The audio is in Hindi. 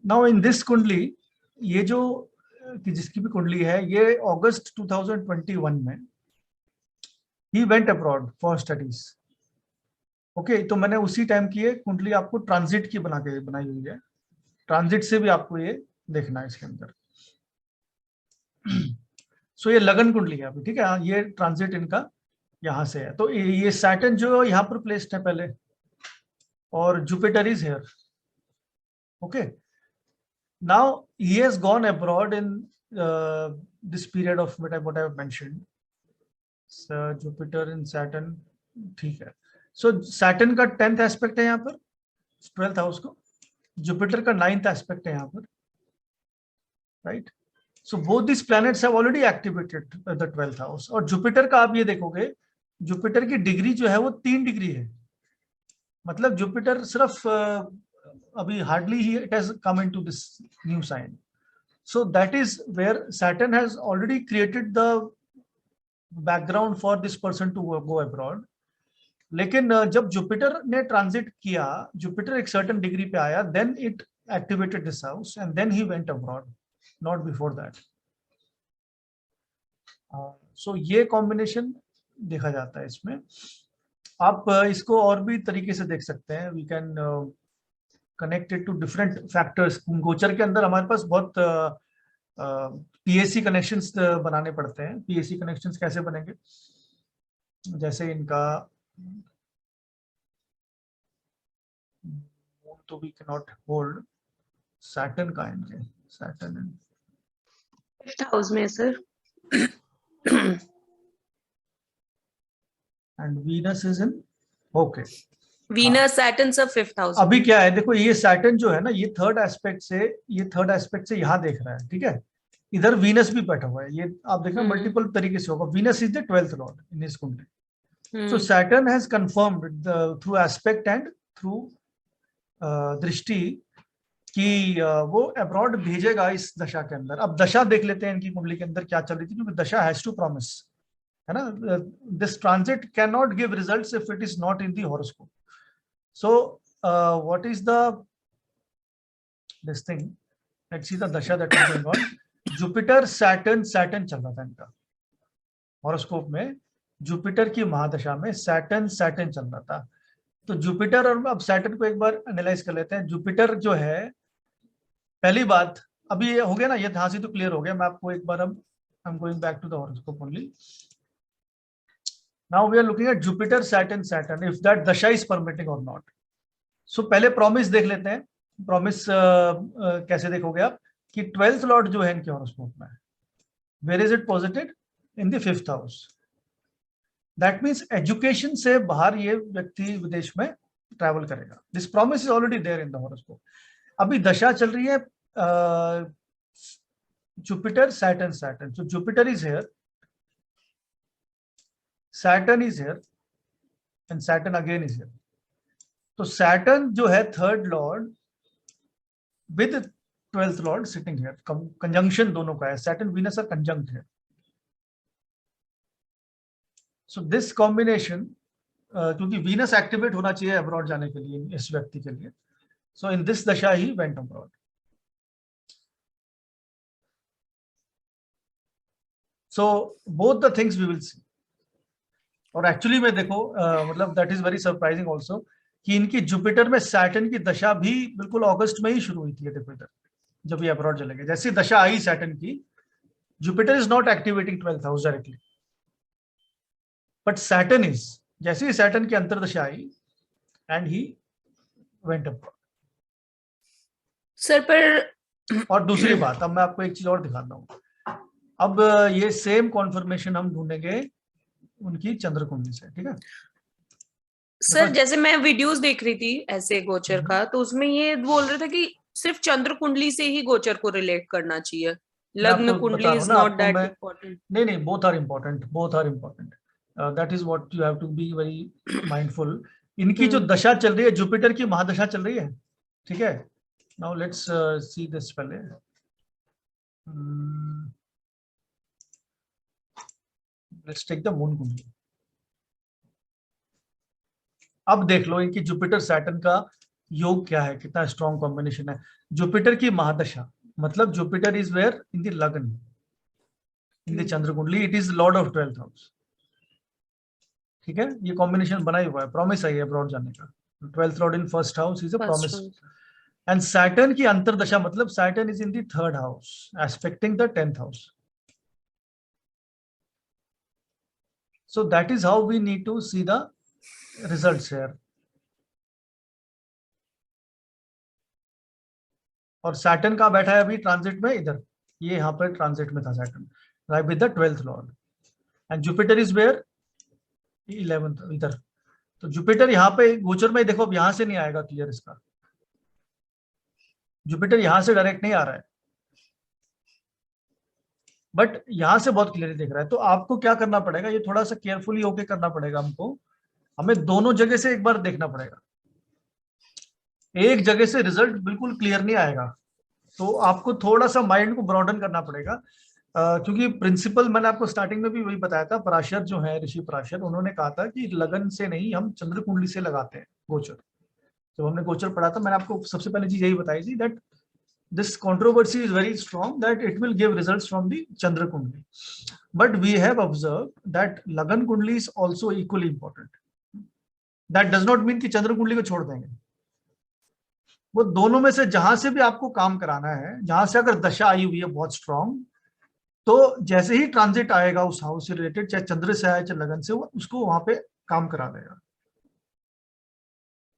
नाउ इन दिस कुंडली, ये जो कि जिसकी भी कुंडली है, ये अगस्त 2021 में ही went abroad for studies. Okay, तो मैंने उसी टाइम की ये कुंडली आपको ट्रांजिट की बनाई हुई है। ट्रांजिट से भी आपको ये देखना है इसके अंदर। सो ये लगन कुंडली है अभी, ठीक है। ये ट्रांजिट इनका यहाँ से है। तो ये सैटर्न जो यहाँ पर प्लेस्ड है पहले, और Jupiter is here. Okay, now he has gone abroad in this period of what I have mentioned. So Jupiter in Saturn, ठीक है। So Saturn का 10th एस्पेक्ट है यहाँ पर 12th हाउस को, जुपिटर का 9th एस्पेक्ट है यहाँ पर, right. So both this planets have already activated the 12th house. और जुपिटर का आप ये देखोगे, जुपिटर की डिग्री जो है वो 3 डिग्री है। मतलब जुपिटर सिर्फ अभी हार्डली ही it has come into this new sign. So that is where Saturn has already created the background for this person to go abroad. लेकिन जब जुपिटर ने ट्रांजिट किया, जुपिटर एक सर्टेन डिग्री पे आया, then it activated this house and then he went abroad, not before that. So ये कॉम्बिनेशन देखा जाता है इसमें। आप इसको और भी तरीके से देख सकते हैं। We can connect it to different factors. गोचर के अंदर हमारे पास बहुत पीएससी कनेक्शंस बनाने पड़ते हैं। पीएससी कनेक्शंस कैसे बनेंगे? जैसे इनका तो we can not hold Saturn का, इनके सैटर्न 5th हाउस में sir, and Venus is in, okay, Venus Saturn सब 5th हाउस। अभी क्या है देखो, ये सैटर्न जो है ना, ये थर्ड एस्पेक्ट से यहाँ देख रहा है, ठीक है। इधर वीनस भी बैठा हुआ है। ये आप देखना मल्टीपल तरीके से होगा। Venus is the 12th lord in his कुंडली। So Saturn has confirmed through aspect and through दृष्टि कि वो अब्रॉड भेजेगा इस दशा के अंदर। अब दशा देख लेते हैं इनकी कुंडली के अंदर क्या चल रही थी, क्योंकि दशा हैज टू प्रॉमिस, है ना। This transit can not give results if it is not in the horoscope. So what is the this thing, let's see the dasha that is going on. Jupiter Saturn चल रहा था इनका हॉरोस्कोप में। जुपिटर की महादशा में सैटर्न चल रहा था। तो जुपिटर और अब सैटर्न को एक बार एनालाइज कर लेते हैं। जुपिटर जो है, पहली बात, अभी ये हो गया ना, ये हाँ से तो क्लियर हो गया। मैं आपको एक बार अब I am going back to the horoscope only. Now we are looking at Jupiter Saturn if that dasha is permitting और नॉट। सो पहले प्रॉमिस देख लेते हैं। प्रॉमिस कैसे देखोगे आप कि 12th लॉर्ड जो है इनके हॉरोस्कोप में, where is it posited in the 5th house. That means education से बाहर ये व्यक्ति विदेश में ट्रैवल करेगा। This promise is already there in the horoscope. अभी दशा चल रही है Jupiter Saturn. So Jupiter is here, Saturn is here and Saturn again is here. तो सैटर्न जो है third lord with 12th lord sitting here, conjunction दोनों का है। सैटर्न वीनस आर कंजंक्ट है। सो दिस कॉम्बिनेशन, क्योंकि वीनस एक्टिवेट होना चाहिए अब्रॉड जाने के लिए इस व्यक्ति के लिए। सो in this dasha he went abroad. So both the things we will see. और एक्चुअली में देखो मतलब that is very surprising also कि इनकी जुपिटर में सैटर्न की दशा भी बिल्कुल अगस्त में ही शुरू हुई थी। जुपिटर जब ये अब्रॉड चले गए, जैसी दशा आई सैटर्न की, Jupiter is not activating 12th house directly, but Saturn is. जैसे ही सैटर्न की अंतर्दशा आई एंड ही वेंट अब्रॉड। सर पर और दूसरी बात, अब मैं आपको एक चीज और दिखाता हूँ। अब ये सेम कॉन्फर्मेशन हम ढूंढेंगे उनकी चंद्र कुंडली से, ठीक है। सर जैसे मैं वीडियोस देख रही थी ऐसे गोचर का, तो उसमें ये बोल रहे थे कि सिर्फ चंद्र कुंडली से ही गोचर को रिलेट करना चाहिए, lagna kundali is not that important. नहीं, both are important, both are important. That is what you have to be very mindful. इनकी जो दशा चल रही है, जुपिटर की महादशा चल रही है, ठीक है। नाउ लेट्स सी दिस पहले। लेट्स टेक द मून कुंडली। अब देख लो इनकी जुपिटर सैटर्न का योग क्या है, कितना स्ट्रॉन्ग कॉम्बिनेशन है। जुपिटर की महादशा, मतलब Jupiter is where in the lagna, in the chandra kundali, it is lord of 12th house. ठीक है, ये कॉम्बिनेशन बना ही हुआ है, प्रॉमिस आई है अब्रॉड जाने का। 12th lord in first house is a promise. And Saturn की अंतरदशा, मतलब Saturn is in the 3rd house expecting the 10th house. So that is how we need to see the results here. और सैटर्न का बैठा है अभी ट्रांजिट में इधर, ये यहाँ पर ट्रांजिट में था Saturn, right with the 12th lord. And Jupiter is where 11th इधर। तो जुपिटर यहाँ पे गोचर में देखो, अब यहाँ से नहीं आएगा क्लियर इसका, जुपिटर यहाँ से डायरेक्ट नहीं आ रहा है, बट यहाँ से बहुत क्लियरली दिख रहा है। तो आपको क्या करना पड़ेगा, ये थोड़ा सा केयरफुली होके करना पड़ेगा हमको, हमें दोनों जगह से एक बार देखना पड़ेगा। एक जगह से रिजल्ट बिल्कुल क्लियर नहीं आएगा, तो आपको थोड़ा सा माइंड को ब्रॉडन करना पड़ेगा। क्योंकि प्रिंसिपल मैंने आपको स्टार्टिंग में भी वही बताया था, पराशर जो है, ऋषि पराशर, उन्होंने कहा था कि लगन से नहीं, हम चंद्र कुंडली से लगाते हैं गोचर। जब हमने गोचर पढ़ा था, मैंने आपको सबसे पहले चीज यही बताई थी that this controversy is very strong that it will give results from the Chandra Kundli. But we have observed that Lagan Kundli is also equally important. That does not mean कि चंद्र कुंडली को छोड़ देंगे, वो दोनों में से जहां से भी आपको काम कराना है, जहां से अगर दशा आई हुई है बहुत स्ट्रांग, तो जैसे ही ट्रांजिट आएगा उस हाउस से रिलेटेड, चाहे चंद्र से आए चाहे लगन से, वो उसको वहां पे काम करा देगा।